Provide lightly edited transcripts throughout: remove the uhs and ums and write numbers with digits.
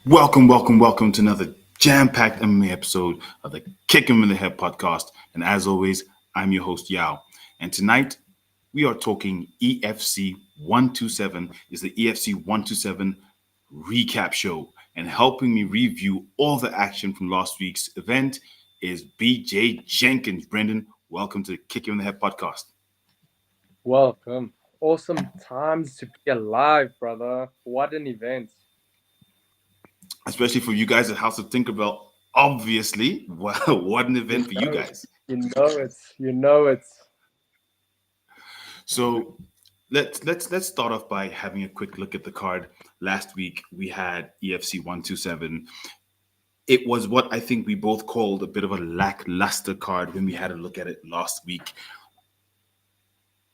Welcome to another jam-packed MMA episode of the Kick 'em in the Head podcast. And as always, I'm your host Yao. And tonight we are talking EFC 127. Is the EFC 127 recap show, and helping me review all the action from last week's event is BJ Jenkins. Brendan, welcome to the Kick 'em in the Head podcast. Welcome. Awesome times to be alive, brother. What an event. Especially for you guys at House of Tinkerbell. Obviously, well, what an You event for you know it. guys. You know it. You know it. So let's start off by having a quick look at the card. Last week we had EFC 127. It was what I think we both called a bit of a lackluster card when we had a look at it last week.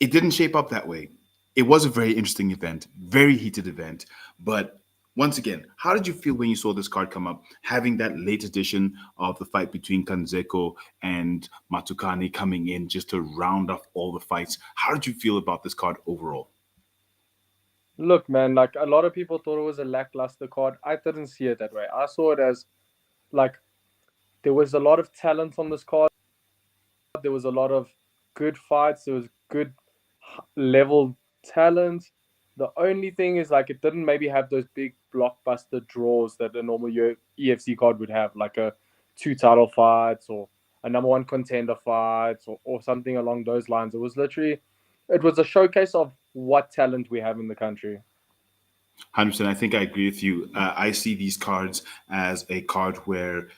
It didn't shape up that way. It was a very interesting event, very heated event. But once again, how did you feel when you saw this card come up, having that late edition of the fight between Kanzeko and Matukani coming in just to round off all the fights? How did you feel about this card overall? Look, man, like a lot of people thought it was a lackluster card. I didn't see it that way. I saw it as like there was a lot of talent on this card. There was a lot of good fights. There was good level talent. The only thing is like it didn't maybe have those big blockbuster draws that a normal EFC card would have, like a two title fights or a number one contender fight or something along those lines. It was a showcase of what talent we have in the country. 100%. I think I agree with you. I see these cards as a card where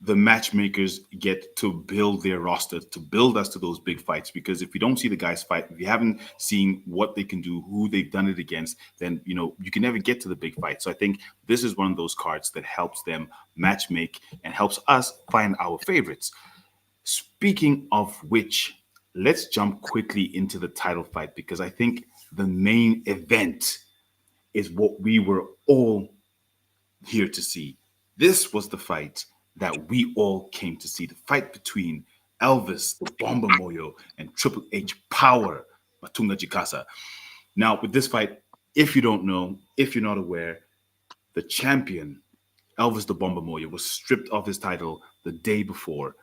the matchmakers get to build their roster, to build us to those big fights. Because if we don't see the guys fight, if we haven't seen what they can do, who they've done it against, then you can never get to the big fight. So I think this is one of those cards that helps them matchmake and helps us find our favorites. Speaking of which, let's jump quickly into the title fight because I think the main event is what we were all here to see. This was the fight that we all came to see, the fight between Elvis, the Bomber Moyo, and Triple H Power, Matunga Jikasa. Now, with this fight, if you don't know, if you're not aware, the champion, Elvis the Bomber Moyo, was stripped of his title the day before.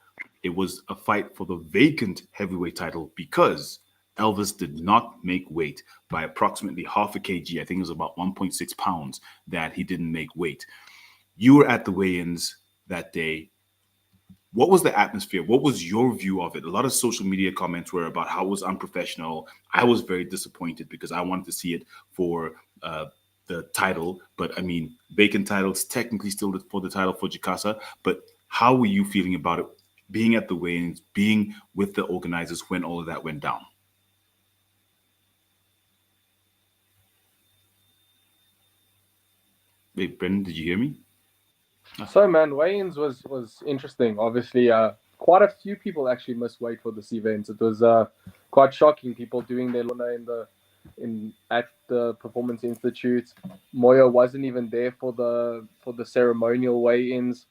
It was a fight for the vacant heavyweight title because Elvis did not make weight by approximately half a kg. I think it was about 1.6 pounds that he didn't make weight. You were at the weigh-ins that day. What was the atmosphere? What was your view of it? A lot of social media comments were about how it was unprofessional. I was very disappointed because I wanted to see it for the title. But I mean, vacant titles technically still for the title for Jikasa. But how were you feeling about it? Being at the weigh-ins, being with the organizers when all of that went down. Wait, Brendan, did you hear me? So man, weigh-ins was interesting. Obviously, quite a few people actually missed weight for this event. It was quite shocking. People doing their luna in at the Performance Institute. Moyo wasn't even there for the ceremonial weigh-ins.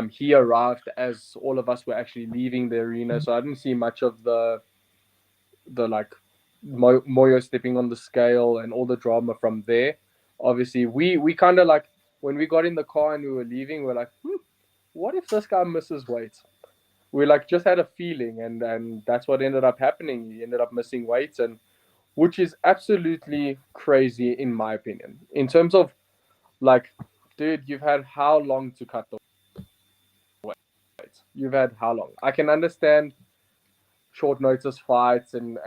He arrived as all of us were actually leaving the arena, so I didn't see much of the like Moyo stepping on the scale and all the drama from there. Obviously, we kind of like when we got in the car and we were leaving, we're like, what if this guy misses weight? We like just had a feeling, and that's what ended up happening. He ended up missing weight, and which is absolutely crazy in my opinion. In terms of like, dude, you've had how long to cut the weight? You've had how long? I can understand short notice fights and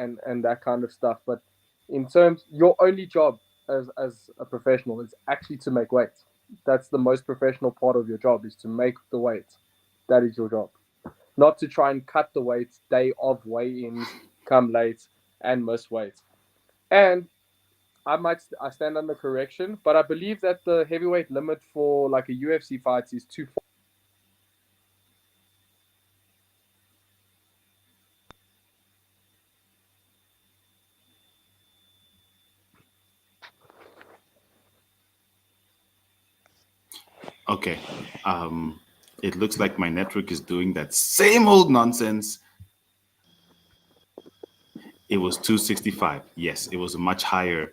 that kind of stuff. But in terms, your only job as a professional is actually to make weight. That's the most professional part of your job is to make the weight. That is your job. Not to try and cut the weight day of weigh-ins, come late and miss weight. And I stand under correction, but I believe that the heavyweight limit for like a UFC fight is 240. Okay. It looks like my network is doing that same old nonsense. It was 265. Yes, it was a much higher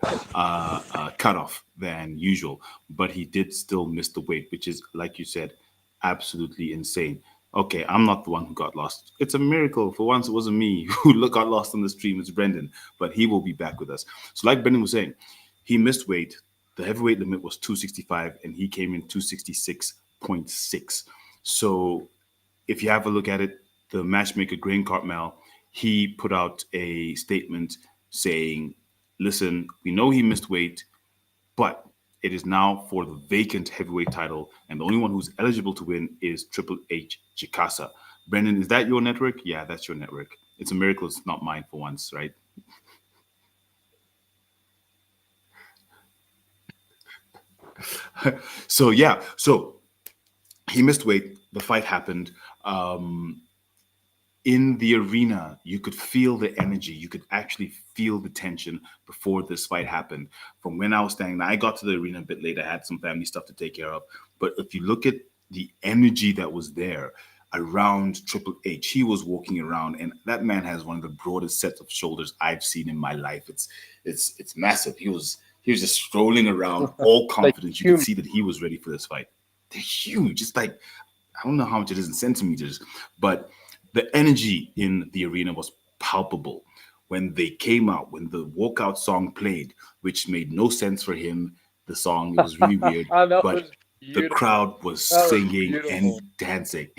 cutoff than usual, but he did still miss the weight, which is, like you said, absolutely insane. Okay, I'm not the one who got lost. It's a miracle. For once, it wasn't me who got lost on the stream. It's Brendan, but he will be back with us. So, like Brendan was saying, he missed weight. The heavyweight limit was 265, and he came in 266.6. So if you have a look at it, the matchmaker Grain Cartmel, he put out a statement saying, "Listen, we know he missed weight, but it is now for the vacant heavyweight title, and the only one who's eligible to win is Triple H Chikasa." Brendan, is that your network? Yeah, that's your network. It's a miracle it's not mine for once, right? So yeah, so he missed weight. The fight happened. In the arena, you could feel the energy. You could actually feel the tension before this fight happened. From when I was standing, I got to the arena a bit late. I had some family stuff to take care of. But if you look at the energy that was there around Triple H, he was walking around, and that man has one of the broadest sets of shoulders I've seen in my life. It's massive. He was just strolling around, all Like confidence. You could human. see that he was ready for this fight. They're huge. It's like I don't know how much it is in centimeters, but the energy in the arena was palpable when they came out, when the walkout song played, which made no sense for him. The song, it was really weird, That but was the beautiful. crowd was That was singing and beautiful. dancing.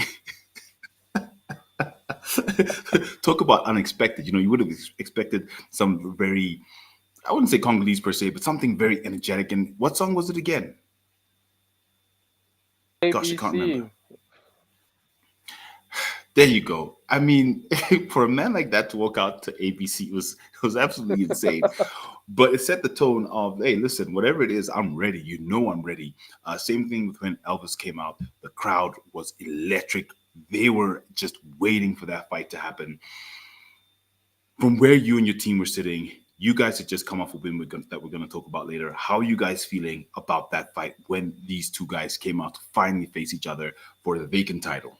Talk about unexpected. You would have expected some very, I wouldn't say Congolese per se, but something very energetic. And what song was it again? Gosh, I can't remember. ABC. There you go. I mean, for a man like that to walk out to ABC was absolutely insane. But it set the tone of, hey, listen, whatever it is, I'm ready. I'm ready. Same thing with when Elvis came out. The crowd was electric. They were just waiting for that fight to happen. From where you and your team were sitting, you guys had just come off a win that we're going to talk about later. How are you guys feeling about that fight when these two guys came out to finally face each other for the vacant title?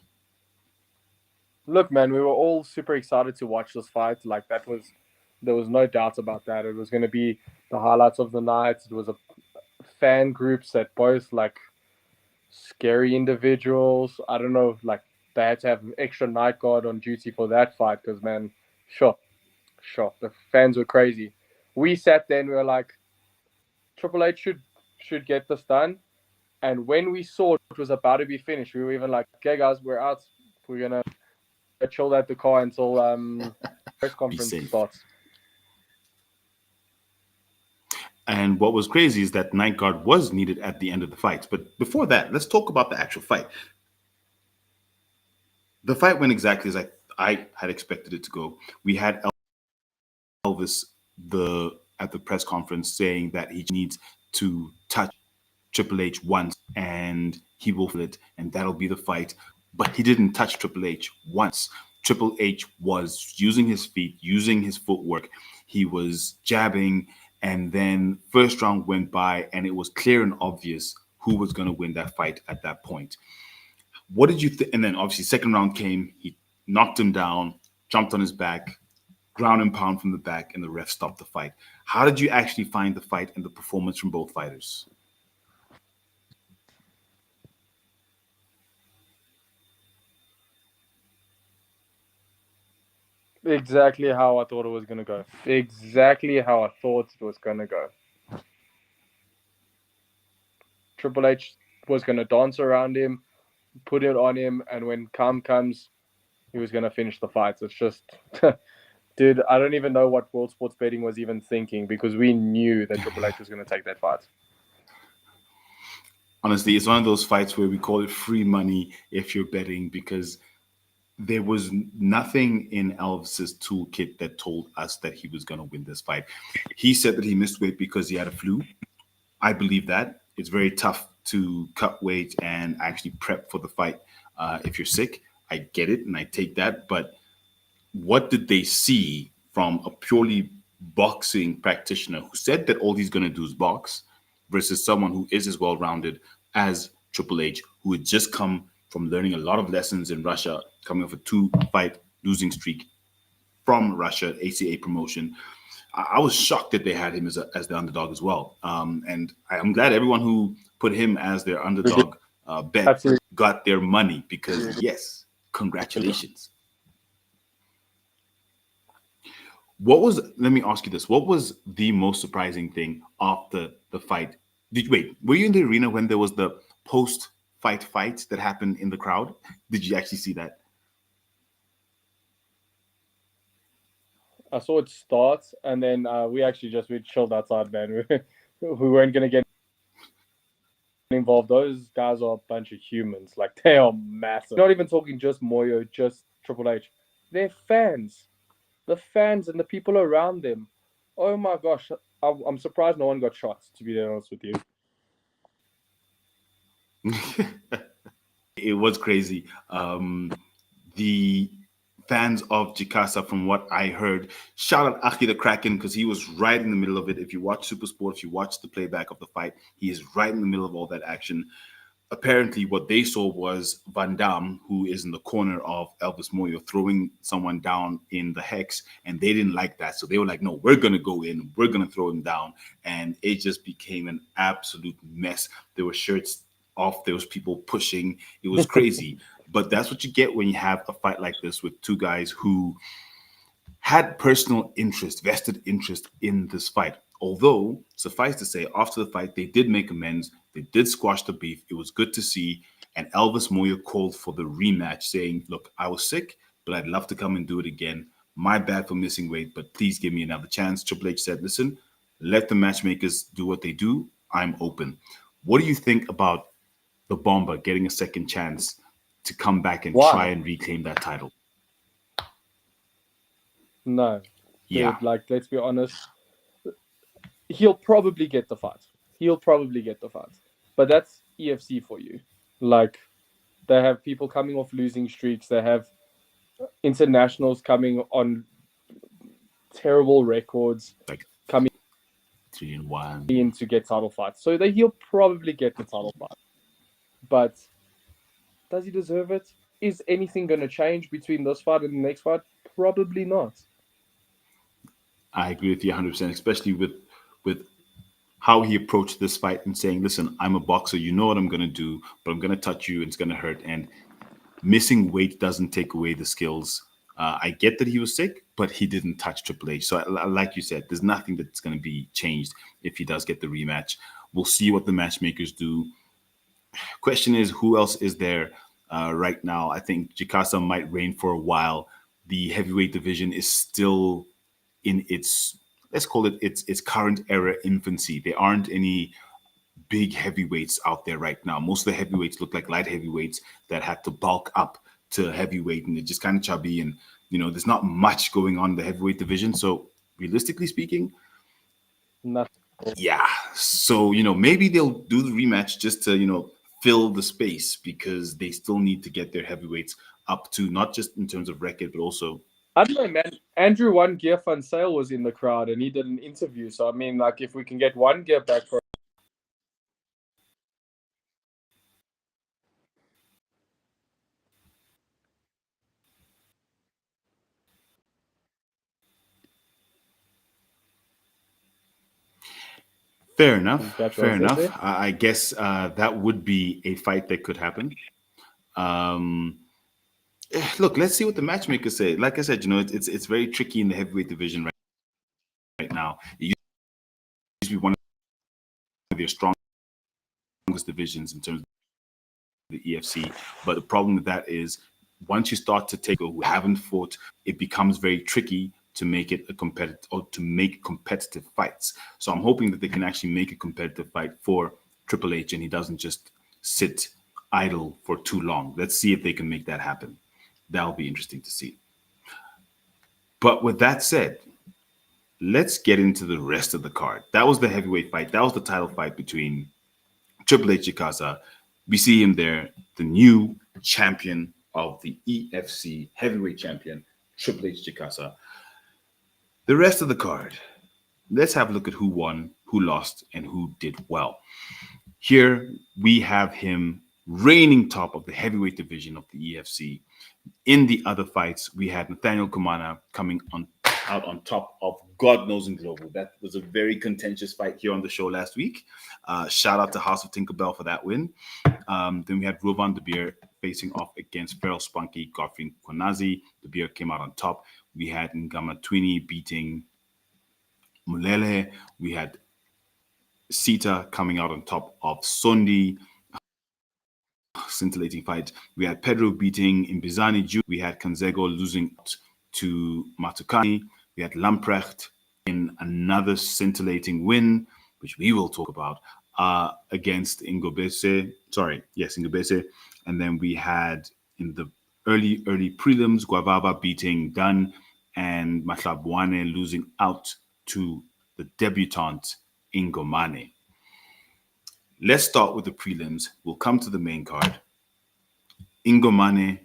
Look, man, we were all super excited to watch this fight. Like there was no doubt about that. It was going to be the highlights of the night. It was a fan groups that both like scary individuals. I don't know, like they had to have an extra night guard on duty for that fight because man, sure, sure, the fans were crazy. We sat there and we were like, Triple H should get this done. And when we saw it was about to be finished, we were even like, okay, guys, we're out. We're gonna chill at the car until press Be conference safe. starts. And what was crazy is that night guard was needed at the end of the fights. But before that, let's talk about the actual fight. The fight went exactly as I had expected it to go. We had Elvis the at the press conference saying that he needs to touch Triple H once and he will feel it and that'll be the fight. But he didn't touch Triple H once. Triple H was using his feet, using his footwork. He was jabbing, and then first round went by, and it was clear and obvious who was going to win that fight at that point. What did you think? And then obviously second round came. He knocked him down, jumped on his back, ground and pound from the back, and the ref stopped the fight. How did you actually find the fight and the performance from both fighters? Exactly how I thought it was gonna go. Exactly how I thought it was gonna go. Triple H was gonna dance around him, put it on him, and when Calm comes, he was gonna finish the fight. It's just, dude, I don't even know what World Sports Betting was even thinking because we knew that Triple H was gonna take that fight. Honestly, it's one of those fights where we call it free money if you're betting because there was nothing in Elvis's toolkit that told us that he was going to win this fight. He said that he missed weight because he had a flu. I believe that. It's very tough to cut weight and actually prep for the fight if you're sick. I get it and I take that. But what did they see from a purely boxing practitioner who said that all he's going to do is box versus someone who is as well rounded as Triple H, who had just come from learning a lot of lessons in Russia, coming off a two fight losing streak? from Russia, ACA promotion. I was shocked that they had him as the underdog as well. And I'm glad everyone who put him as their underdog bet Absolutely. got their money because, yes, congratulations. What was, let me ask you this, what was the most surprising thing after the fight? Wait, were you in the arena when there was the post fight that happened in the crowd? Did you actually see that? I saw it start, and then we chilled outside, man. We weren't gonna get involved. Those guys are a bunch of humans. Like they are massive. Not even talking just Moyo, just Triple H. They're fans. The fans and the people around them. Oh my gosh, I'm surprised no one got shot. To be honest with you. It was crazy. The fans of Jikasa, from what I heard, shout out Aki the Kraken because he was right in the middle of it. If you watch Super Sport, if you watch the playback of the fight, he is right in the middle of all that action. Apparently, what they saw was Van Damme, who is in the corner of Elvis Moyo, throwing someone down in the hex, and they didn't like that. So they were like, no, we're going to go in, we're going to throw him down. And it just became an absolute mess. There were shirts off, there was people pushing. It was crazy. But that's what you get when you have a fight like this with two guys who had personal interest, vested interest in this fight. Although, suffice to say, after the fight, they did make amends. They did squash the beef. It was good to see. And Elvis Moya called for the rematch, saying, look, I was sick, but I'd love to come and do it again. My bad for missing weight, but please give me another chance. Triple H said, listen, let the matchmakers do what they do. I'm open. What do you think about the Bomber getting a second chance to come back and try Why? and reclaim that title? No, Yeah. dude. Like, let's be honest. He'll probably get the fight. He'll probably get the fight. But that's EFC for you. Like, they have people coming off losing streaks. They have internationals coming on terrible records, Like coming 3-1. in to get title fights. So he'll probably get the title fight. But does he deserve it? Is anything going to change between this fight and the next fight? Probably not. I agree with you 100%, especially with how he approached this fight and saying, listen, I'm a boxer. You know what I'm going to do, but I'm going to touch you and it's going to hurt. And missing weight doesn't take away the skills. I get that he was sick, but he didn't touch Triple H. So, like you said, there's nothing that's going to be changed if he does get the rematch. We'll see what the matchmakers do. Question is, who else is there right now? I think Jikasa might reign for a while. The heavyweight division is still in its, let's call it its current era infancy. There aren't any big heavyweights out there right now. Most of the heavyweights look like light heavyweights that had to bulk up to heavyweight, and they're just kind of chubby. And there's not much going on in the heavyweight division. So realistically speaking, Nothing. yeah. So maybe they'll do the rematch just to fill the space because they still need to get their heavyweights up to not just in terms of record, but also. I don't know, man. Andrew One Gear Fund Sale was in the crowd and he did an interview. So, I mean, like, if we can get One Gear back for. Fair enough. That's what I Fair said enough. there. I guess that would be a fight that could happen. Um, Look, let's see what the matchmakers say. Like I said, it's very tricky in the heavyweight division right now. It used to be one of their strongest divisions in terms of the EFC. But the problem with that is once you start to take who haven't fought, it becomes very tricky to make it a competitive or to make competitive fights. So I'm hoping that they can actually make a competitive fight for Triple H and he doesn't just sit idle for too long. Let's see if they can make that happen. That'll be interesting to see. But with that said, let's get into the rest of the card. That was the heavyweight fight. That was the title fight between Triple H Chikasa. We see him there, the new champion of the EFC heavyweight champion, Triple H Chikasa. The rest of the card, let's have a look at who won, who lost, and who did well. Here we have him reigning top of the heavyweight division of the EFC. In the other fights, we had Nathaniel Kumana coming on out on top of God knows in Global. That was a very contentious fight here on the show last week. Shout out to House of Tinkerbell for that win. Then we had Rovan De Beer facing off against Feral Spunky, Godfrey Kwanazi. De Beer came out on top. We had Ngama Twini beating Mulele. We had Sita coming out on top of Sondi. Scintillating fight. We had Pedro beating Imbizani Jr. We had Kanzego losing to Matukani. We had Lamprecht in another scintillating win, which we will talk about, against Ingobese. Sorry, yes, Ingobese. And then we had in the early prelims, Guavava beating Dunn and Matlabwane losing out to the debutante Ingomane. Let's start with the prelims. We'll come to the main card. Ingomane,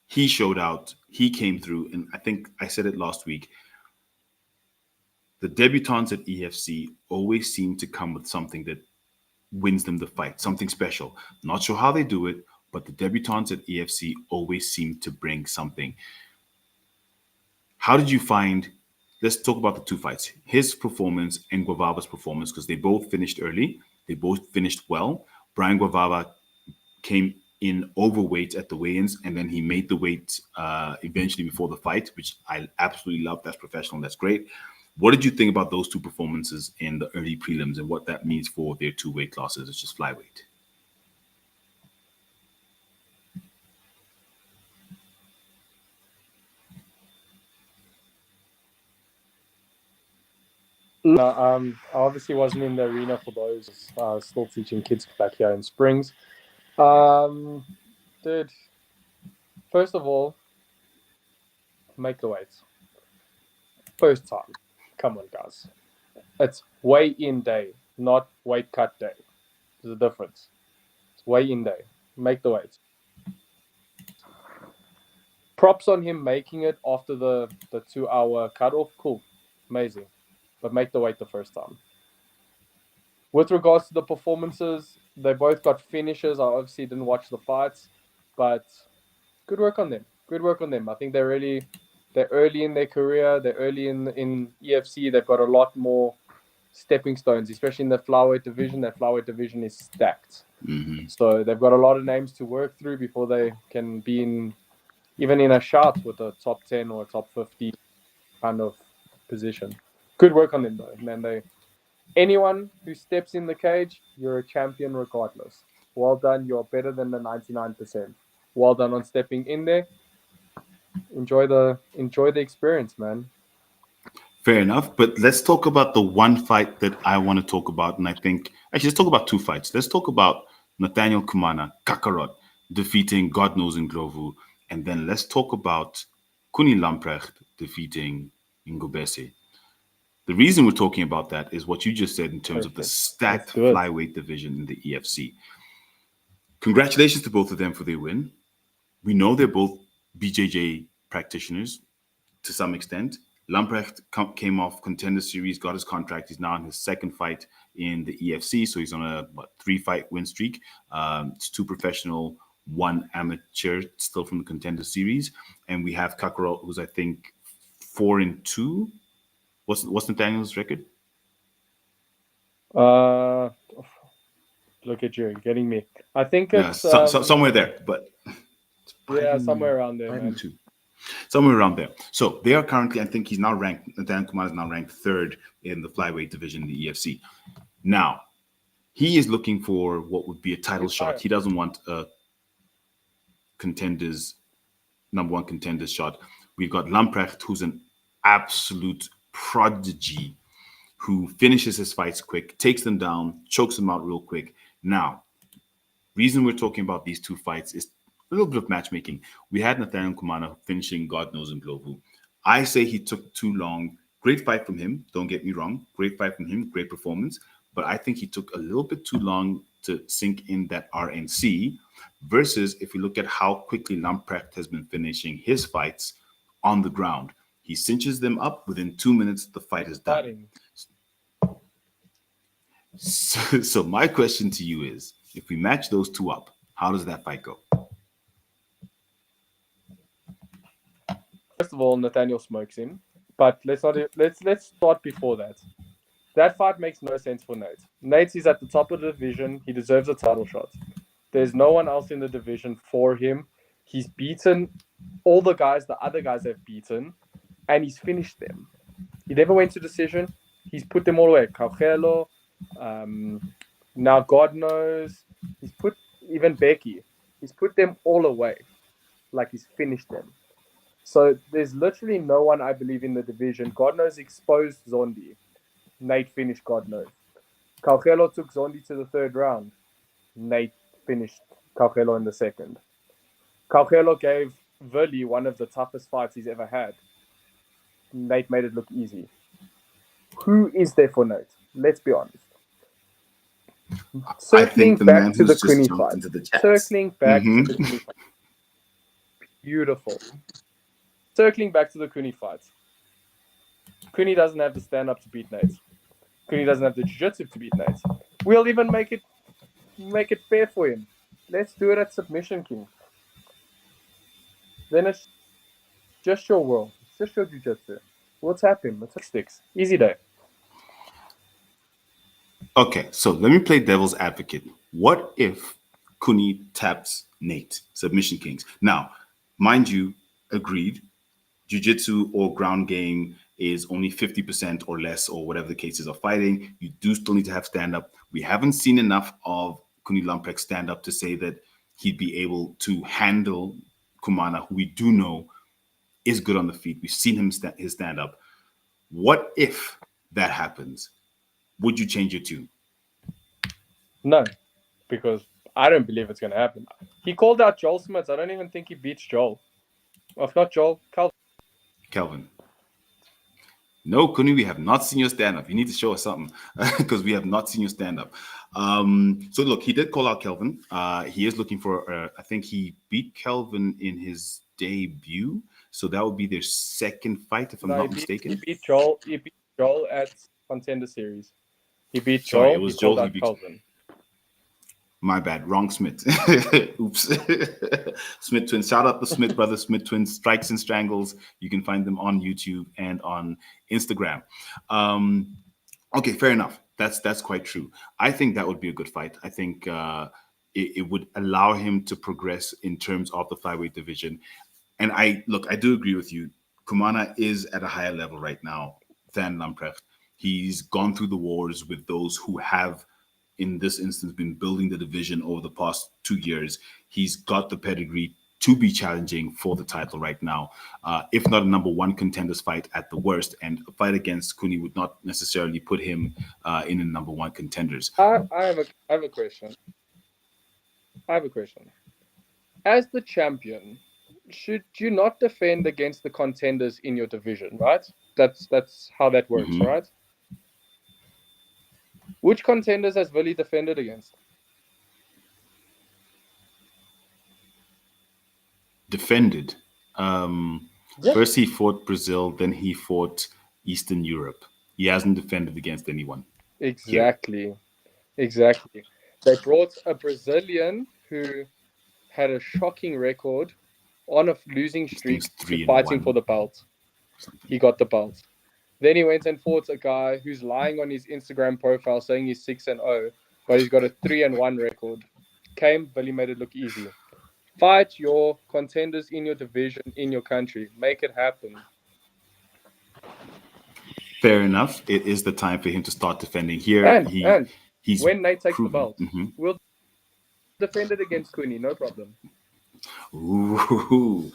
he showed out. He came through. And I think I said it last week. The debutantes at EFC always seem to come with something that wins them the fight, something special. Not sure how they do it, but the debutantes at EFC always seem to bring something. How did you find? Let's talk about the two fights, his performance and Guavava's performance, because they both finished early. They both finished well. Brian Guavava came in overweight at the weigh-ins, and then he made the weight eventually before the fight, which I absolutely love. That's professional. That's great. What did you think about those two performances in the early prelims and what that means for their two weight classes? It's just flyweight. I obviously wasn't in the arena for those. Still teaching kids back here in Springs. Dude, first of all, make the weights. First time. Come on, guys. It's weigh-in day, not weight cut day. There's a difference. It's weigh-in day. Make the weights. Props on him making it after the 2-hour cutoff. Cool. Amazing. But make the weight the first time. With regards to the performances, they both got finishes. I obviously didn't watch the fights, but good work on them. Good work on them. I think they're early in their career. They're early in EFC. They've got a lot more stepping stones, especially in the flyweight division. That flyweight division is stacked. Mm-hmm. So they've got a lot of names to work through before they can be even in a shot with a top 10 or a top 50 kind of position. Good work on them, though. Man, anyone who steps in the cage, you're a champion regardless. Well done. You're better than the 99%. Well done on stepping in there. Enjoy the experience, man. Fair enough. But let's talk about the one fight that I want to talk about. And I think, actually, let's talk about two fights. Let's talk about Nathaniel Kumana, Kakarot, defeating God knows in Glovu. And then let's talk about Kuni Lamprecht defeating Ingobese. The reason we're talking about that is what you just said in terms of the stacked flyweight division in the EFC. Congratulations to both of them for their win. We know they're both BJJ practitioners to some extent. Lamprecht came off Contender Series, got his contract. He's now in his second fight in the EFC, so he's on a 3-fight win streak. It's 2 professional, 1 amateur, still from the Contender Series. And we have Kakarot, who's I think 4-2. What's Nathaniel's record? Look at you, getting me. I think it's somewhere there, but somewhere around there, man. Somewhere around there. So they are currently, I think he's now ranked, Nathaniel Kumar is now ranked 3rd in the flyweight division in the EFC. Now, he is looking for what would be a title shot. He doesn't want a number one contenders shot. We've got Lamprecht, who's an absolute prodigy, who finishes his fights quick, takes them down, chokes them out real quick. Now, reason we're talking about these two fights is a little bit of matchmaking. We had Nathaniel Kumana finishing God knows in Glovu. I say he took too long. Great fight from him. Don't get me wrong. Great fight from him. Great performance. But I think he took a little bit too long to sink in that RNC versus if you look at how quickly Lamprecht has been finishing his fights on the ground. He cinches them up. Within 2 minutes, the fight is done. So my question to you is, if we match those two up, how does that fight go? First of all, Nathaniel smokes him, but let's start before that. That fight makes no sense for Nate. Nate is at the top of the division. He deserves a title shot. There's no one else in the division for him. He's beaten all the guys the other guys have beaten, and he's finished them. He never went to decision. He's put them all away. Cauchelo, now God knows. He's put even Becky. He's put them all away. Like he's finished them. So there's literally no one I believe in the division. God knows exposed Zondi. Nate finished God knows. Cauchelo took Zondi to the third round. Nate finished Cauchelo in the second. Cauchelo gave Verli one of the toughest fights he's ever had. Nate made it look easy. Who is there for Nate? Let's be honest. Circling back to the Cooney fight. Circling back to the Cooney fight. Beautiful. Circling back to the Cooney fight. Cooney doesn't have the stand-up to beat Nate. Cooney doesn't have the jiu-jitsu to beat Nate. We'll even make it fair for him. Let's do it at Submission King. Then it's just your world. It's just your jiu-jitsu. We'll tap him. Let's sticks. Easy day. Okay, so let me play devil's advocate. What if Cooney taps Nate, Submission Kings? Now, mind you, agreed, jiu-jitsu or ground game is only 50% or less, or whatever the cases of fighting. You do still need to have stand-up. We haven't seen enough of Cooney Lamprecht stand-up to say that he'd be able to handle Kumana, who we do know is good on the feet. We've seen him his stand-up. What if that happens? Would you change your tune? No, because I don't believe it's going to happen. He called out Joel Smith. I don't even think he beats Joel. If not Joel, Kelvin. No, Cooney, we have not seen your stand-up. You need to show us something because we have not seen your stand-up. So look, he did call out Kelvin. He is looking for, I think he beat Kelvin in his debut. So that would be their second fight, if I'm not mistaken. He beat Joel at Contender Series. He beat Joel. Sorry, it was Joel. He beat Kelvin. My bad. Wrong Smith. Oops. Smith twins. Shout out the Smith brothers, Smith twins, Strikes and Strangles. You can find them on YouTube and on Instagram. Okay, fair enough. That's quite true. I think that would be a good fight. I think it would allow him to progress in terms of the flyweight division. And I do agree with you. Kumana is at a higher level right now than Lamprecht. He's gone through the wars with those who have, in this instance, been building the division over the past 2 years. He's got the pedigree to be challenging for the title right now, if not a number one contenders fight at the worst. And a fight against Cooney would not necessarily put him in a number one contenders. I have a question. As the champion, should you not defend against the contenders in your division, right? That's how that works, right? Which contenders has Willie defended against? Defended. First he fought Brazil, then he fought Eastern Europe. He hasn't defended against anyone. Exactly. They brought a Brazilian who had a shocking record on a losing streak to fighting for the belt. He got the belt. Then he went and fought a guy who's lying on his Instagram profile saying he's 6-0, but he's got a 3-1 record. Billy made it look easy. Fight your contenders in your division, in your country. Make it happen. Fair enough. It is the time for him to start defending here. And when Nate takes the belt, we'll defend it against Cooney, no problem. Ooh.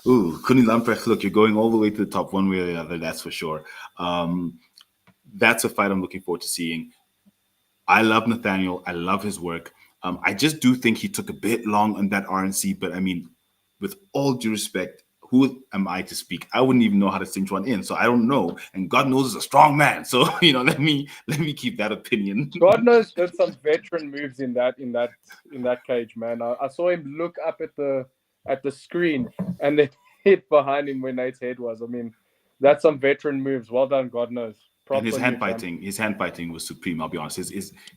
Cooney Lamprecht, look, you're going all the way to the top one way or the other, that's for sure. That's a fight I'm looking forward to seeing. I love Nathaniel. I love his work. I just do think he took a bit long on that RNC, but I mean, with all due respect, who am I to speak? I wouldn't even know how to cinch one in, so I don't know. And God knows he's a strong man, so let me keep that opinion. God knows did some veteran moves in that cage, man. I saw him look up at the screen and then hit behind him where Nate's head was. I mean, that's some veteran moves. Well done, God knows. And his hand fighting was supreme. I'll be honest.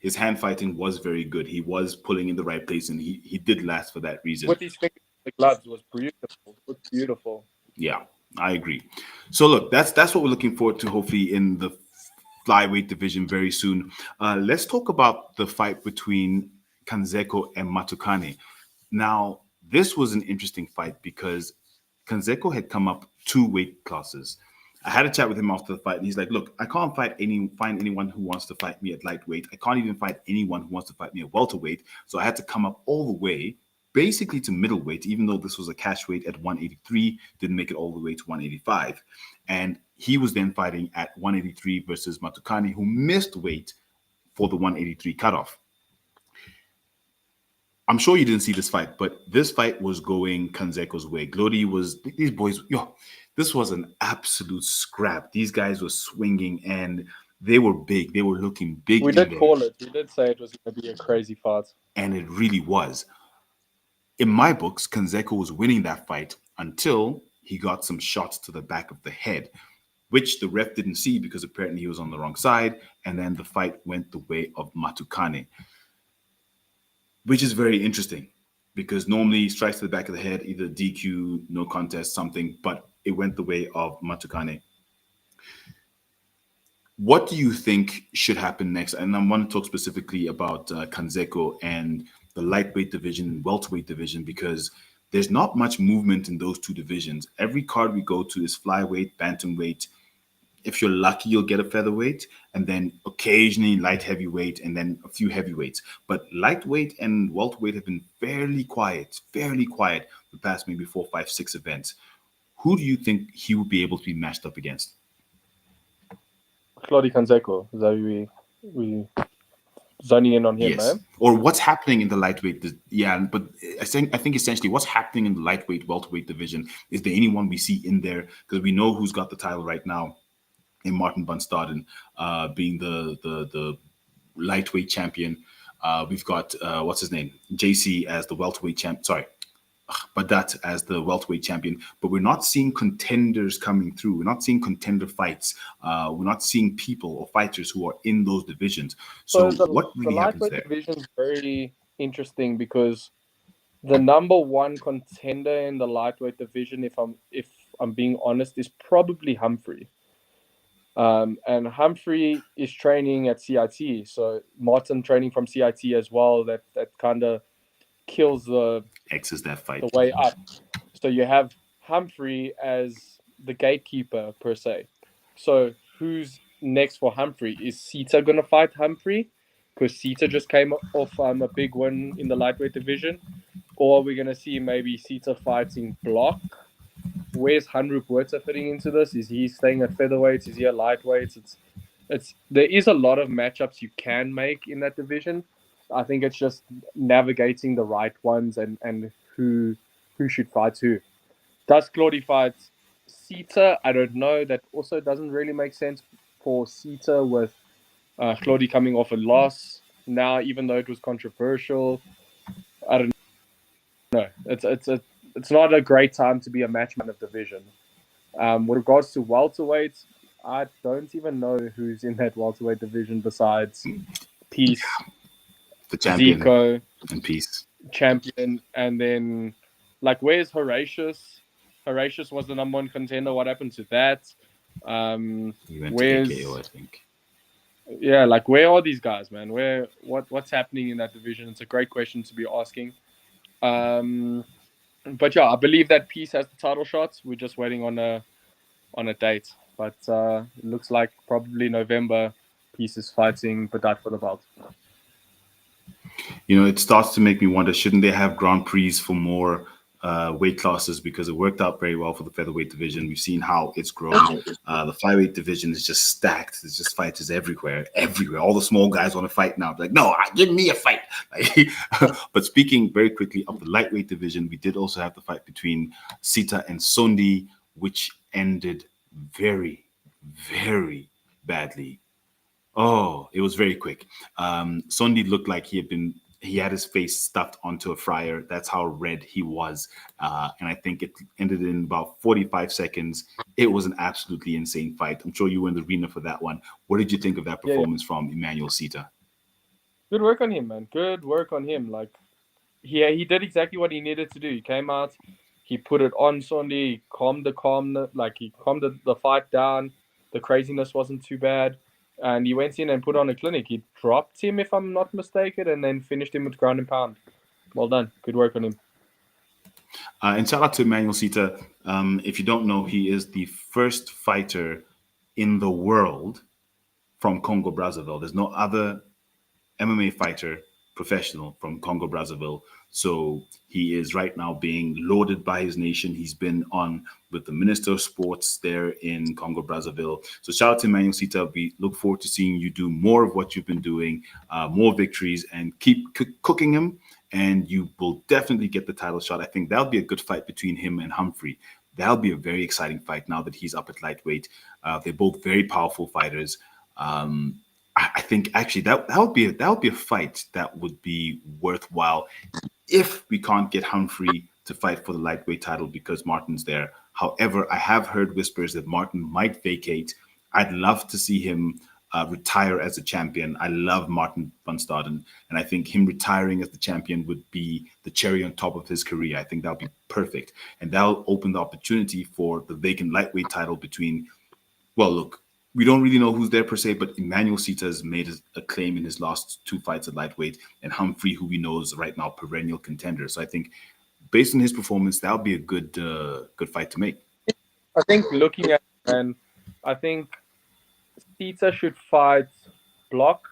His hand fighting was very good. He was pulling in the right place, and he did last for that reason. With his fingers, the gloves was beautiful. Yeah, I agree. So look, that's what we're looking forward to. Hopefully in the flyweight division very soon. Let's talk about the fight between Kanzeko and Matukane. Now, this was an interesting fight because Kanzeko had come up two weight classes. I had a chat with him after the fight, and he's like, "Look, I can't find anyone who wants to fight me at lightweight. I can't even find anyone who wants to fight me at welterweight. So I had to come up all the way, basically to middleweight, even though this was a cash weight at 183, didn't make it all the way to 185. And he was then fighting at 183 versus Matukani, who missed weight for the 183 cutoff. I'm sure you didn't see this fight, but this fight was going Kanzeko's way. Glody was, these boys, this was an absolute scrap. These guys were swinging and they were big. They were looking big We in did there. call it. We did say it was going to be a crazy fight. And it really was. In my books, Kanzeko was winning that fight until he got some shots to the back of the head, which the ref didn't see because apparently he was on the wrong side. And then the fight went the way of Matukane, which is very interesting because normally strikes to the back of the head, either DQ, no contest, something, but it went the way of Matukane. What do you think should happen next? And I want to talk specifically about Kanzeko and the lightweight division and welterweight division because there's not much movement in those two divisions. Every card we go to is flyweight, bantamweight. If you're lucky, you'll get a featherweight, and then occasionally light heavyweight, and then a few heavyweights. But lightweight and welterweight have been fairly quiet the past maybe 4, 5, 6 events. Who do you think he would be able to be matched up against? Claudio Canseco. Is that we zoning in on him, Yes. man? Or what's happening in the lightweight? Yeah, but I think essentially what's happening in the lightweight, welterweight division. Is there anyone we see in there? Because we know who's got the title right now in Martin Bunstaden, being the lightweight champion. We've got what's his name, JC as the welterweight champ. Sorry, Badat as the welterweight champion. But we're not seeing contenders coming through. We're not seeing contender fights. We're not seeing people or fighters who are in those divisions. So So what the really happens lightweight there? division is very interesting because the number one contender in the lightweight division, if I'm being honest, is probably Humphrey. And Humphrey is training at CIT, so Martin training from CIT as well. That kind of kills X is that the fight. way up. So you have Humphrey as the gatekeeper per se. So who's next for Humphrey? Is Sita gonna fight Humphrey? Because Sita just came off a big win in the lightweight division, or are we gonna see maybe Sita fighting Block? Where's Hanrup Huerta fitting into this? Is he staying at featherweights? Is he at lightweights? It's there is a lot of matchups you can make in that division. I think it's just navigating the right ones and who should fight who. Does Claudy fight Sita? I don't know. That also doesn't really make sense for Sita with Claudy coming off a loss now, even though it was controversial. I don't know. It's not a great time to be a matchman of division. With regards to welterweights, I don't even know who's in that welterweight division besides Peace, The champion Zico, and peace. champion, and then like where's Horatius? Horatius was the number one contender. What happened to that? He went to AKO, Where's I think. yeah, like where are these guys, man? What's happening in that division? It's a great question to be asking. But yeah, I believe that Peace has the title shots. We're just waiting on a date. But it looks like probably November. Peace is fighting Badat for the belt. It starts to make me wonder, shouldn't they have Grand Prix for more weight classes? Because it worked out very well for the featherweight division. We've seen how it's grown. The flyweight division is just stacked. There's just fighters everywhere. All the small guys want to fight now. Like, no, give me a fight. But speaking very quickly of the lightweight division, we did also have the fight between Sita and Sondi, which ended very, very badly. Oh, it was very quick. Sondi looked like he had his face stuffed onto a fryer. That's how red he was. And I think it ended in about 45 seconds. It was an absolutely insane fight. I'm sure you were in the arena for that one. What did you think of that Yeah, yeah. performance from Emmanuel Sita? Good work on him, man. Good work on him. Like he did exactly what he needed to do. He came out. He put it on Sunday. He calmed the fight down. The craziness wasn't too bad, and he went in and put on a clinic. He dropped him, if I'm not mistaken, and then finished him with ground and pound. Well done. Good work on him. And shout out to Emmanuel Sita. If you don't know, he is the first fighter in the world from Congo Brazzaville. There's no other MMA fighter, professional from Congo Brazzaville. So he is right now being lauded by his nation. He's been on with the Minister of Sports there in Congo Brazzaville. So shout out to Emmanuel Sita. We look forward to seeing you do more of what you've been doing, more victories, and keep cooking him. And you will definitely get the title shot. I think that'll be a good fight between him and Humphrey. That'll be a very exciting fight now that he's up at lightweight. They're both very powerful fighters. I think actually that would be a fight that would be worthwhile if we can't get Humphrey to fight for the lightweight title because Martin's there. However, I have heard whispers that Martin might vacate. I'd love to see him retire as a champion. I love Martin van Staden, and I think him retiring as the champion would be the cherry on top of his career. I think that would be perfect, and that'll open the opportunity for the vacant lightweight title between. Well, look, we don't really know who's there per se, but Emmanuel Sita has made a claim in his last two fights at lightweight, and Humphrey, who we know is right now perennial contender. So I think, based on his performance, that would be a good fight to make. I think looking at and I think Sita should fight Block,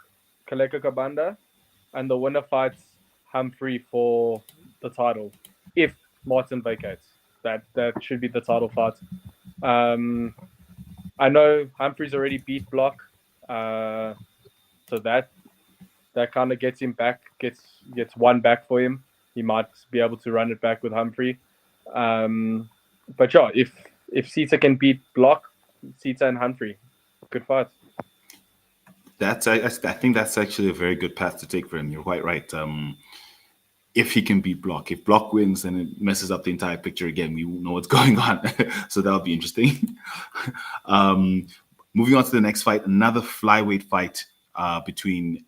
Kaleka Kabanda, and the winner fights Humphrey for the title. If Martin vacates, that should be the title fight. I know Humphrey's already beat Block, so that kind of gets him back, gets one back for him. He might be able to run it back with Humphrey. But yeah, if Sita can beat Block, Sita and Humphrey, good fight. I think that's actually a very good path to take for him. You're quite right. If he can beat Block, if Block wins, then it messes up the entire picture again. We won't know what's going on, so that'll be interesting. Moving on to the next fight, another flyweight fight between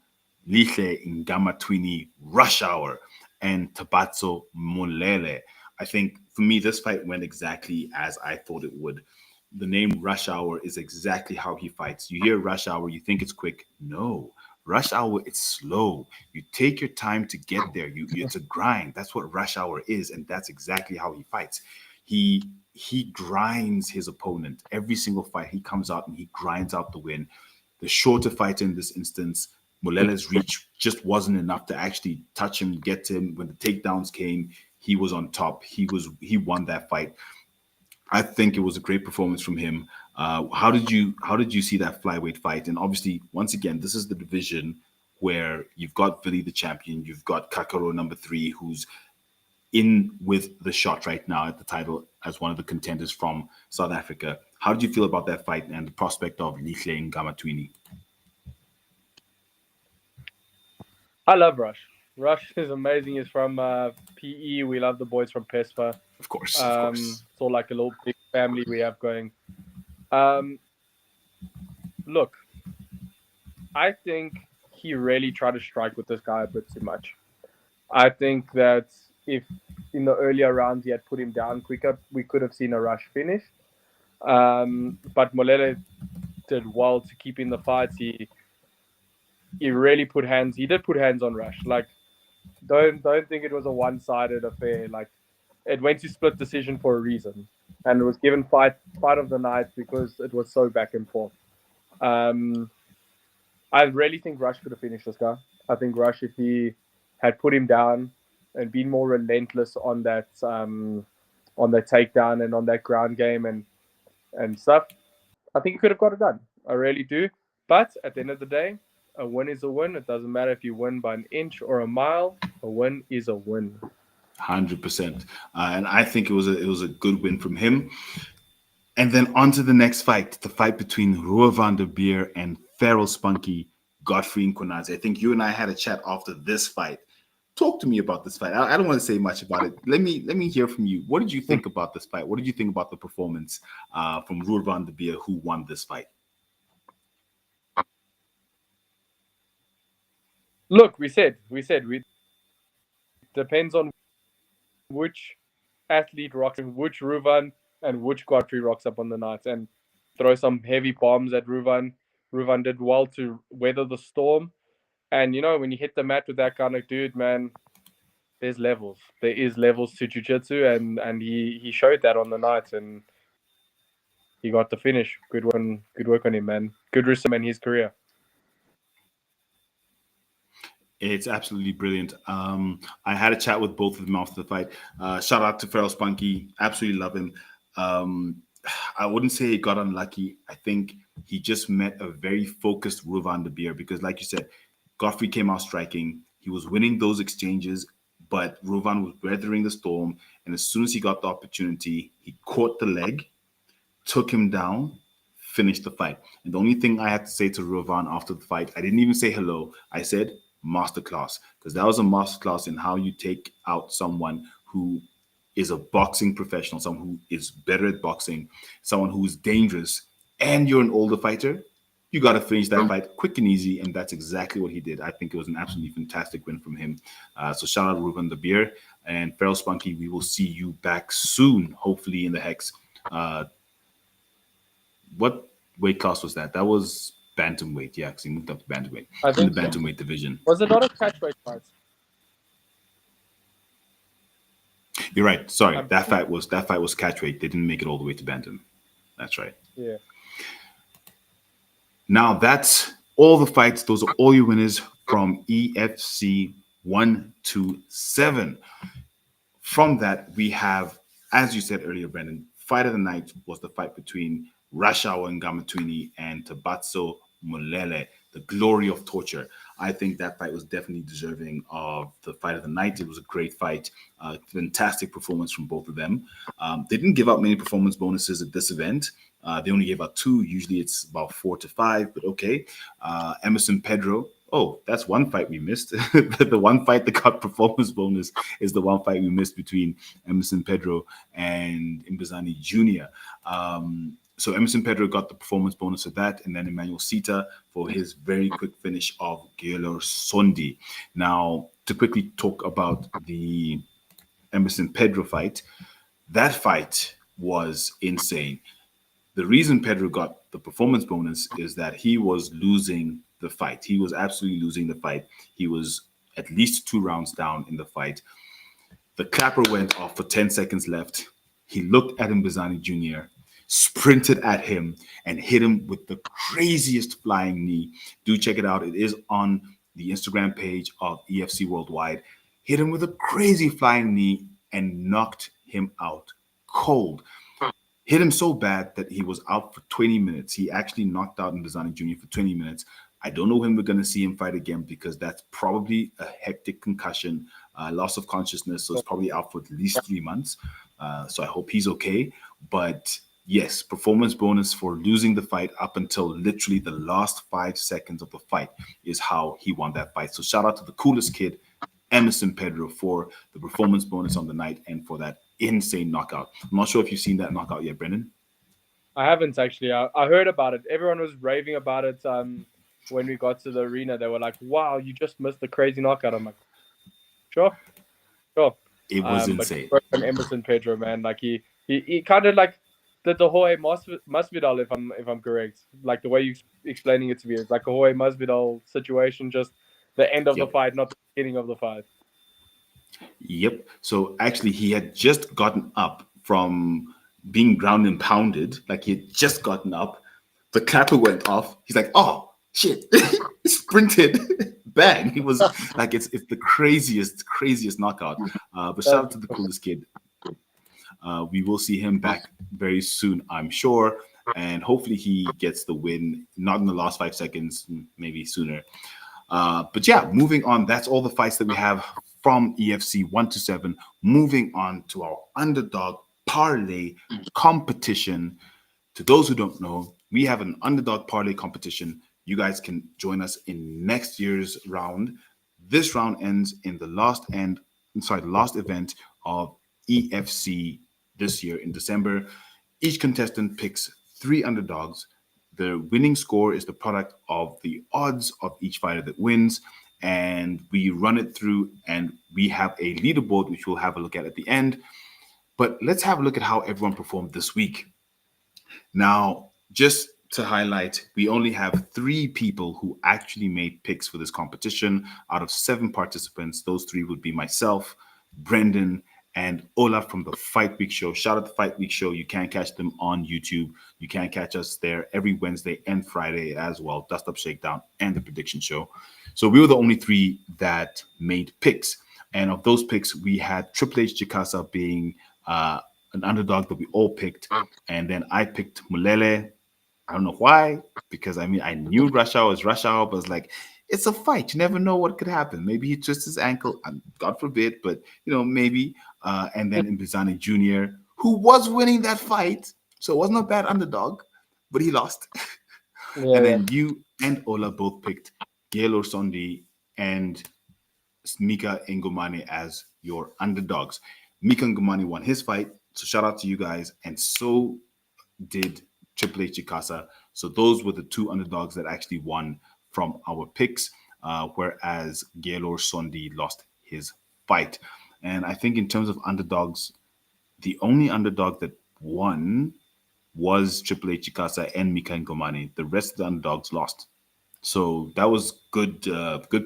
Lihle Ngamatwini Rush Hour and Tabatso Molele. I think for me, this fight went exactly as I thought it would. The name Rush Hour is exactly how he fights. You hear Rush Hour, you think it's quick. No, Rush Hour, it's slow. You take your time to get there. It's a grind. That's what Rush Hour is, and that's exactly how he fights. He grinds his opponent every single fight. He comes out and he grinds out the win. The shorter fighter in this instance, Molele's reach just wasn't enough to actually touch him, get to him. When the takedowns came, he was on top. He won that fight. I think it was a great performance from him. How did you see that flyweight fight? And obviously, once again, this is the division where you've got Billy the champion, you've got Kakaro number 3, who's in with the shot right now at the title as one of the contenders from South Africa. How did you feel about that fight and the prospect of Lihle Ngamatwini? I love Rush. Rush is amazing. He's from PE. We love the boys from PESPA. Of course. It's all like a little big family we have going. Look, I think he really tried to strike with this guy a bit too much. I think that if in the earlier rounds he had put him down quicker, we could have seen a Rush finish. But Molele did well to keep in the fights. He really put hands. He did put hands on Rush. Like, don't think it was a one-sided affair. Like, it went to split decision for a reason, and it was given fight of the night because it was so back and forth. I really think Rush could have finished this guy. I think Rush, if he had put him down and been more relentless on that takedown and on that ground game and stuff, I think he could have got it done. I really do. But at the end of the day, a win is a win. It doesn't matter if you win by an inch or a mile. A win is a win. 100%. And I think it was a good win from him. And then on to the next fight, the fight between Roa van der Beer and Feral Spunky Godfrey Nkonazi. I think you and I had a chat after this fight. Talk to me about this fight. I don't want to say much about it. Let me hear from you. What did you think about this fight? What did you think about the performance from Roa van der Beer, who won this fight? Look, we said we depends on which athlete rocks which Ruvan and which Godfrey rocks up on the night and throw some heavy bombs at Ruvan. Ruvan did well to weather the storm. And when you hit the mat with that kind of dude, man, there's levels. There is levels to jiu-jitsu, and he showed that on the night, and he got the finish. Good work on him, man. Good respect in his career. It's absolutely brilliant. I had a chat with both of them after the fight. Shout out to Feral Spunky. Absolutely love him. Um, I wouldn't say he got unlucky. I think he just met a very focused Ruvan de Beer because, like you said, Godfrey came out striking. He was winning those exchanges, but Ruvan was weathering the storm. And as soon as he got the opportunity, he caught the leg, took him down, finished the fight. And the only thing I had to say to Rovan after the fight, I didn't even say hello. I said masterclass because that was a masterclass in how you take out someone who is a boxing professional, someone who is better at boxing, someone who is dangerous, and you're an older fighter. You got to finish that fight quick and easy, and that's exactly what he did. I think it was an absolutely fantastic win from him. So shout out Ruben the Beer and Feral Spunky. We will see you back soon, hopefully in the Hex. Uh, what weight class was that? That was bantamweight. Yeah, because he moved up to bantamweight I in the think so. bantamweight division. Was it not a catchweight fight? You're right. Sorry, that fight was catchweight. They didn't make it all the way to bantam. That's right. Yeah. Now that's all the fights. Those are all your winners from EFC 127. From that, we have, as you said earlier, Brendan, fight of the night was the fight between Rashawa Ngamatwini and Tabatso Molele, the glory of torture. I think that fight was definitely deserving of the fight of the night. It was a great fight, fantastic performance from both of them. They didn't give out many performance bonuses at this event. They only gave out 2. Usually it's about 4 to 5, but okay. Emerson Pedro. Oh, that's one fight we missed. The one fight that got performance bonus is the one fight we missed between Emerson Pedro and Imbazani Jr. So Emerson Pedro got the performance bonus for that, and then Emmanuel Sita for his very quick finish of Gaylor Sondi. Now, to quickly talk about the Emerson Pedro fight, that fight was insane. The reason Pedro got the performance bonus is that he was losing the fight. He was absolutely losing the fight. He was at least 2 rounds down in the fight. The clapper went off for 10 seconds left. He looked at Mbazani Jr., sprinted at him, and hit him with the craziest flying knee. Do check it out. It is on the Instagram page of EFC Worldwide. Hit him with a crazy flying knee and knocked him out cold. Hit him so bad that he was out for 20 minutes. He actually knocked out Mbazani Jr. for 20 minutes. I don't know when we're going to see him fight again because that's probably a hectic concussion, loss of consciousness. So it's probably out for at least 3 months. So I hope he's okay. But yes, performance bonus for losing the fight up until literally the last 5 seconds of the fight is how he won that fight. So shout out to the coolest kid, Emerson Pedro, for the performance bonus on the night and for that insane knockout. I'm not sure if you've seen that knockout yet, Brendan. I haven't actually. I heard about it. Everyone was raving about it. When we got to the arena, they were like, "Wow, you just missed the crazy knockout." I'm like, "Sure, sure." It was insane. But Emerson Pedro, man, like he kind of like did the Jorge Masvidal, if I'm correct, like the way you explaining it to me, it's like a Jorge Masvidal situation, just the end of the fight, not the beginning of the fight. Yep. So actually, he had just gotten up from being ground and pounded. Like he had just gotten up. The clapper went off. He's like, "Oh shit!" Sprinted, bang. He was like, it's the craziest knockout. But shout out to the coolest kid. We will see him back very soon, I'm sure, and hopefully he gets the win. Not in the last 5 seconds, maybe sooner. But yeah, moving on. That's all the fights that we have from EFC 127. Moving on to our underdog parlay competition. To those who don't know, we have an underdog parlay competition. You guys can join us in next year's round. This round ends in the last event of EFC this year in December. Each contestant picks 3 underdogs. The winning score is the product of the odds of each fighter that wins. And we run it through and we have a leaderboard, which we'll have a look at the end. But let's have a look at how everyone performed this week. Now, just to highlight, we only have 3 people who actually made picks for this competition out of 7 participants. Those 3 would be myself, Brendan, and Ola from the Fight Week Show. Shout out to Fight Week Show. You can catch them on YouTube. You can catch us there every Wednesday and Friday as well. Dust Up, Shakedown, and the Prediction Show. So we were the only 3 that made picks. And of those picks, we had Triple H Chikasa being an underdog that we all picked. And then I picked Mulele. I don't know why, because I mean, I knew Rush Hour was Rush Hour, but it's like, it's a fight. You never know what could happen. Maybe he twists his ankle, God forbid, but maybe. And then Mbizane Jr., who was winning that fight. So it wasn't a bad underdog, but he lost. And Yeah. then you and Ola both picked Gail Sondi and Mika Ngomane as your underdogs. Mika Ngomane won his fight, so shout out to you guys. And so did Triple H Chikasa. So those were the 2 underdogs that actually won from our picks, whereas Gaylor Sondi lost his fight. And I think in terms of underdogs, the only underdog that won was Triple H Chikasa and Mika Ngomane. The rest of the underdogs lost. So that was good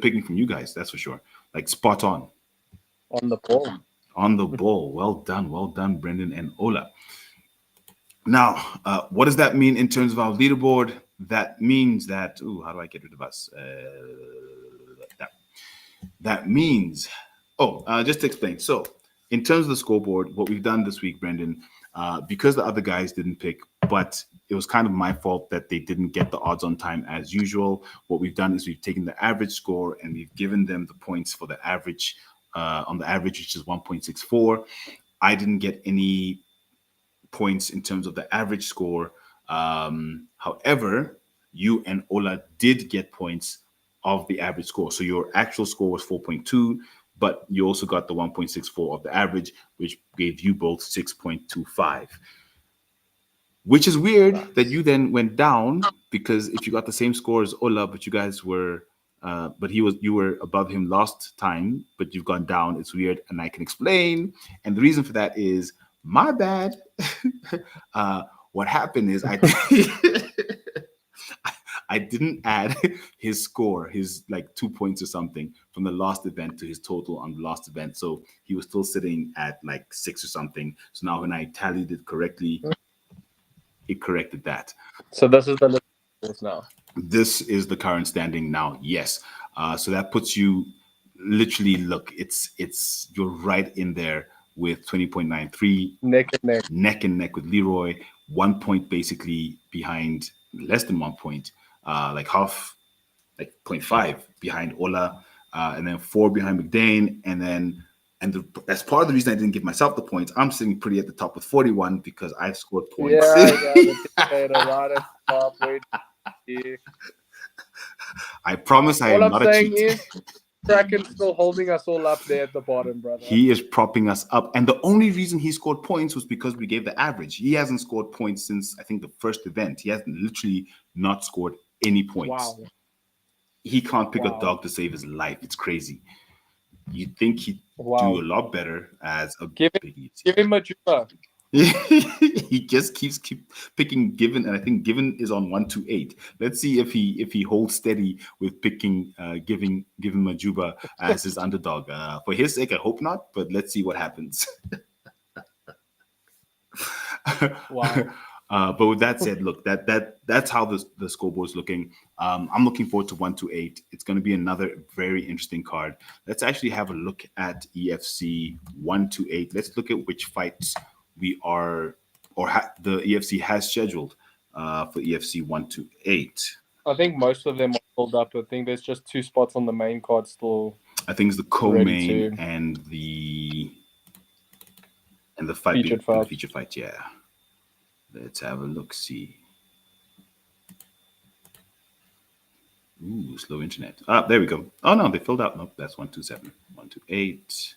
picking from you guys, that's for sure. Like spot on. On the ball. On the ball. Well done, Brendan and Ola. Now, what does that mean in terms of our leaderboard? That means that, how do I get rid of us? That means, just to explain. So, in terms of the scoreboard, what we've done this week, Brendan, because the other guys didn't pick, but it was kind of my fault that they didn't get the odds on time as usual. What we've done is we've taken the average score and we've given them the points for the average, on the average, which is 1.64. I didn't get any points in terms of the average score. However, you and Ola did get points of the average score. So your actual score was 4.2, but you also got the 1.64 of the average, which gave you both 6.25. Which is weird that you then went down, because if you got the same score as Ola, but you guys were but you were above him last time, but you've gone down. It's weird, and I can explain. And the reason for that is my bad. What happened is I didn't add his score, his like 2 points or something from the last event to his total on the last event. So he was still sitting at like 6 or something. So now when I tallied it correctly, it corrected that. So this is the list now. This is the current standing now. Yes. So that puts you literally, look, it's you're right in there with 20.93, Neck and neck. neck and neck with Leroy, 1 point basically behind, less than 1 point, like half, like 0.5 behind Ola, and then 4 behind McDane, and then that's part of the reason I didn't give myself the points. I'm sitting pretty at the top with 41 because I've scored points. Yeah, I got a lot of top. I promise I All am I'm not a saying cheat. is, Kraken's still holding us all up there at the bottom, brother. He is propping us up. And the only reason he scored points was because we gave the average. He hasn't scored points since, I think, the first event. He hasn't literally not scored any points. Wow. He can't pick a dog to save his life. It's crazy. You'd think he'd do a lot better as a give him a Juba. He just keeps picking Given, and I think Given is on 128. Let's see if he holds steady with picking Given Majuba as his underdog. For his sake, I hope not, but let's see what happens. Wow. But with that said, look, that's how the scoreboard's looking. I'm looking forward to 128. It's going to be another very interesting card. Let's actually have a look at EFC 128. Let's look at which fights we are, the EFC has scheduled for EFC 128. I think most of them are filled up. I think there's just 2 spots on the main card still. I think it's the co-main and the fight, featured fight. The feature fight. Yeah. Let's have a look. See. Ooh, slow internet. There we go. Oh no, they filled out. Nope, that's 127. 128.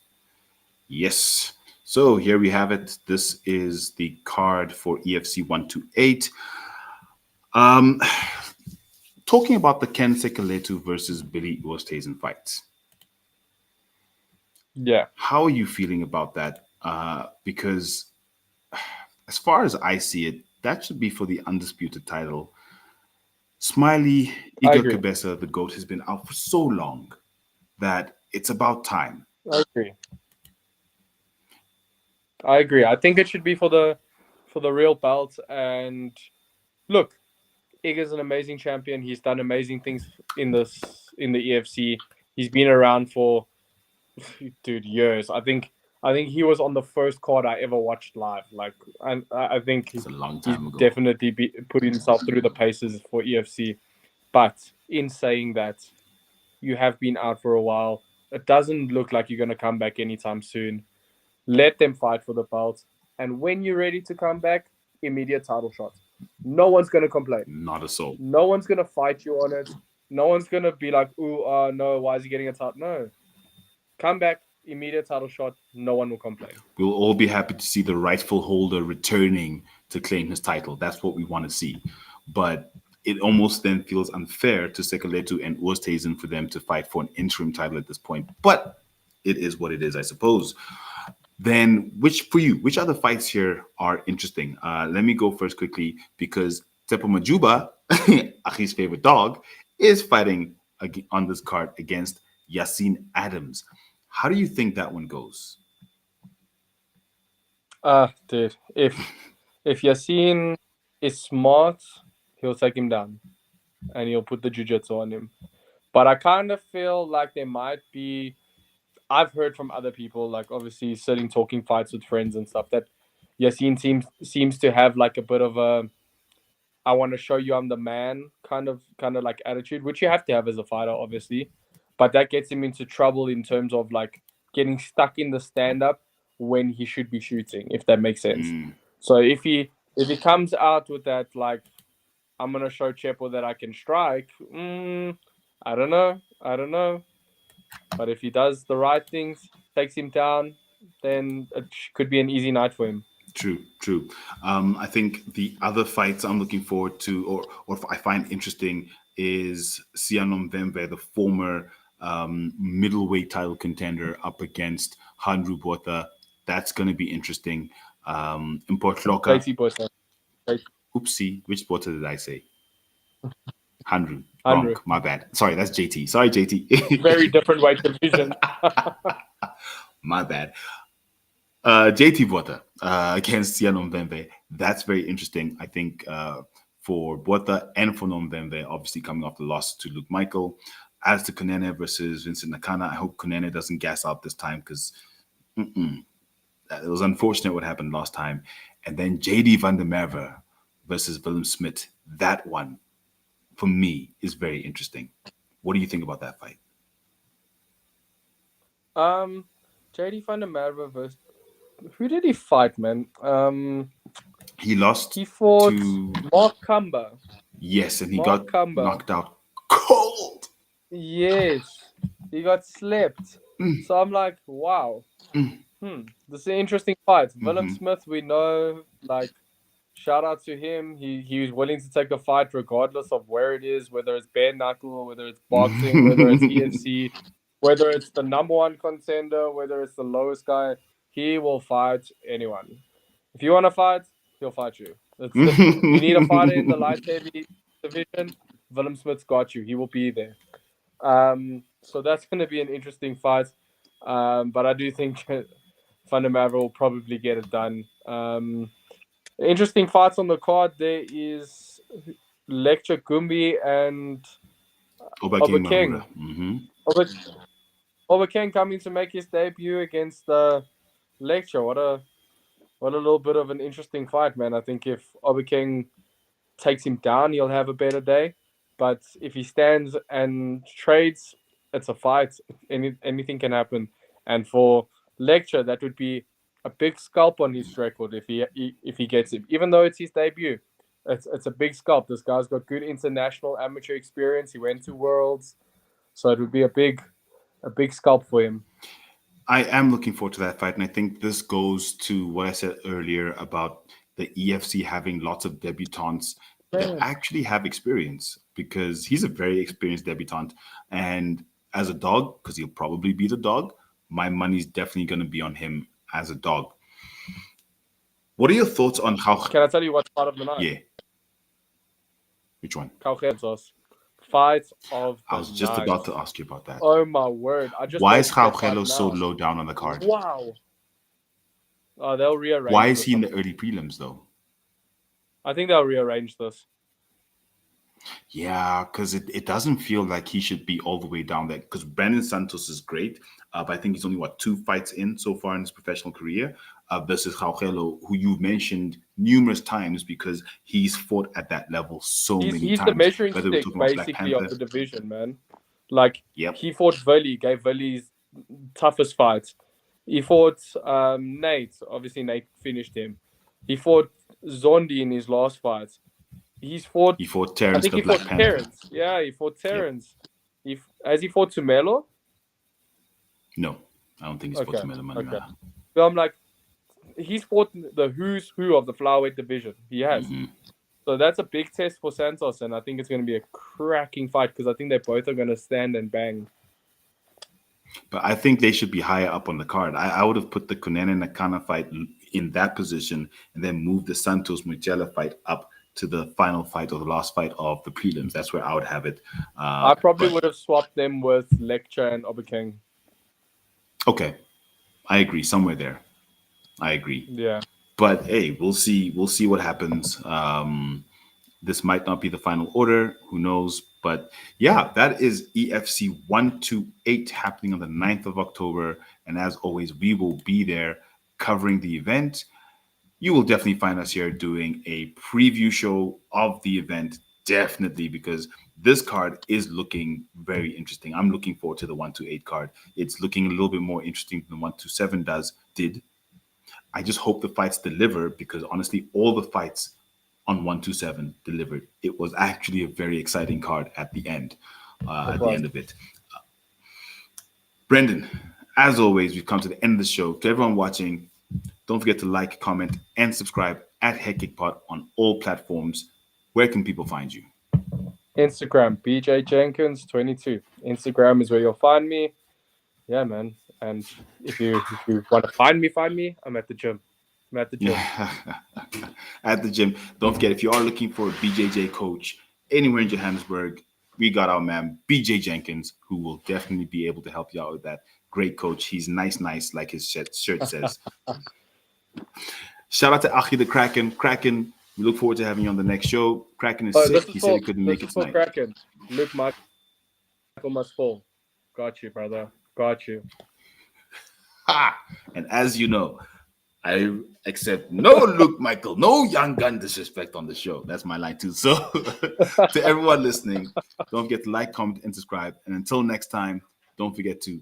Yes. So here we have it. This is the card for EFC 128. Talking about the Ken Sekeletu versus Billy Oosthuizen fight. Yeah. How are you feeling about that? because as far as I see it, that should be for the undisputed title. Smiley, I Igor agree. Cabeza, the GOAT, has been out for so long that it's about time. I agree. I agree. I think it should be for the real belt. And look, Igor's an amazing champion. He's done amazing things in the EFC. He's been around for dude years. I think he was on the first card I ever watched live. Like, and I think It's a long he's time ago. definitely put himself through the paces for EFC. But in saying that, you have been out for a while. It doesn't look like you're going to come back anytime soon. Let them fight for the belt. And when you're ready to come back, immediate title shot. No one's going to complain. Not a soul. No one's going to fight you on it. No one's going to be like, ooh, no, why is he getting a title? No. Come back, immediate title shot. No one will complain. We'll all be happy to see the rightful holder returning to claim his title. That's what we want to see. But it almost then feels unfair to Sekoletu and Oosthuizen for them to fight for an interim title at this point. But it is what it is, I suppose. Then, which other fights here are interesting? Let me go first quickly because Tepo Majuba, Achi's favorite dog, is fighting on this card against Yassine Adams. How do you think that one goes? Dude, if Yassine is smart, he'll take him down and he'll put the jiu-jitsu on him. But I kind of feel like there might be. I've heard from other people, like obviously sitting talking fights with friends and stuff, that Yassine seems to have like a bit of a I want to show you I'm the man kind of like attitude, which you have to have as a fighter, obviously. But that gets him into trouble in terms of like getting stuck in the stand up when he should be shooting, if that makes sense. Mm, So if he comes out with that like I'm gonna show Chepo that I can strike, I don't know. But if he does the right things, takes him down, then it could be an easy night for him. true, true. I think the other fights I'm looking forward to, or I find interesting, is Sianom Vemve, the former middleweight title contender, up against Handru Botha. That's going to be interesting. Import JT Boyson, Oopsie, which Botha did I say? Handru. Wrong. Andrew, My bad. Sorry, that's JT. Sorry, JT. very different weight division. My bad. JT Bota against Sianom Vemve. That's very interesting. I think for Bota and for Nomvemve, obviously coming off the loss to Luke Michael. As to Konene versus Vincent Nakana, I hope Konene doesn't gas out this time because it was unfortunate what happened last time. And then JD van der Merwe versus Willem Smith. That one, for me, is very interesting. What do you think about that fight? JD van der Merwe versus who did he fight, man? He lost He fought to Mark Cumber. yes, and he Mark got Cumber. knocked out cold. Yes, he got slept. Mm. So I'm like, wow. Mm. This is an interesting fight. Willem Mhm. Smith, we know, like, shout out to him. He was willing to take a fight regardless of where it is, whether it's bare knuckle, whether it's boxing, whether it's EFC, whether it's the number one contender, whether it's the lowest guy. He will fight anyone. If you want to fight, he'll fight you. You need a fighter in the light heavy division. Willem Smith's got you. He will be there. So that's going to be an interesting fight. But I do think Van der Merwe will probably get it done. Interesting fights on the card. There is Lecture Gumbi and Obakeng Obakeng. Mahura. Mm-hmm. Obakeng coming to make his debut against Lecture. What a little bit of an interesting fight, man. I think if Obakeng takes him down, he'll have a better day. But if he stands and trades, it's a fight. Anything can happen. And for Lecture, that would be a big scalp on his record if he gets it. Even though it's his debut, it's a big scalp. This guy's got good international amateur experience. He went to Worlds, so it would be a big scalp for him. I am looking forward to that fight, and I think this goes to what I said earlier about the EFC having lots of debutantes that actually have experience because he's a very experienced debutant. And as a dog, because he'll probably be the dog, my money's definitely going to be on him as a dog. What are your thoughts on how? Can I tell you what's part of the night? Yeah, which one? Callouts. Fight of I the was just night. about to ask you about that. Oh my word! I just Why wait is to get Rauchelo fight so now. low down on the card? Wow. They'll rearrange. Why is this he in the something. early prelims though? I think they'll rearrange this. Yeah, because it doesn't feel like he should be all the way down there. Because Brandon Santos is great, but I think he's only, 2 fights in so far in his professional career, versus Rauchelo, who you mentioned numerous times because he's fought at that level so many He's the times. measuring Whether we're stick talking about Black basically of Panther, the division, man. Like yep, he fought Vili, gave Vili's toughest fights. He fought Nate. Obviously, Nate finished him. He fought Zondi in his last fight. He's fought. he fought I Terrence think the he Black fought Panther. Terrence. Yeah, he fought Yep. Terrence. Has he fought Tumelo? No, I don't think he's fought Miller Man. Okay. So I'm like, he's fought the who's who of the flyweight division. He has. Mm-hmm. So that's a big test for Santos, and I think it's going to be a cracking fight because I think they both are going to stand and bang. But I think they should be higher up on the card. I would have put the Konene Nakana fight in that position and then moved the Santos Mujela fight up to the final fight or the last fight of the prelims. That's where I would have it. I probably would have swapped them with Lecture and Obakeng. Okay. I agree. Somewhere there. I agree. Yeah. But hey, we'll see. We'll see what happens. This might not be the final order. Who knows? But yeah, that is EFC 128 happening on the 9th of October. And as always, we will be there covering the event. You will definitely find us here doing a preview show of the event, definitely, because this card is looking very interesting. I'm looking forward to the 128 card. It's looking a little bit more interesting than the 127 did. I just hope the fights deliver because honestly, all the fights on 127 delivered. It was actually a very exciting card at the end. At the end of it, Brendan, as always, we've come to the end of the show. To everyone watching, don't forget to like, comment, and subscribe at Hectic Pod on all platforms. Where can people find you? Instagram, BJ Jenkins 22. Instagram is where you'll find me. Yeah, man. And if you want to find me, I'm at the gym. At the gym. Don't forget, if you are looking for a BJJ coach anywhere in Johannesburg, we got our man BJ Jenkins, who will definitely be able to help you out with that. Great coach. He's nice, like his shirt says. Shout out to Achi the Kraken. Kraken, we look forward to having you on the next show. Kraken is sick. He said he couldn't make it tonight. Kraken. Luke Michael must fall. Got you, brother. Got you. And as you know, I accept no Luke Michael, no young gun disrespect on the show. That's my line too. So to everyone listening, don't forget to like, comment, and subscribe. And until next time, don't forget to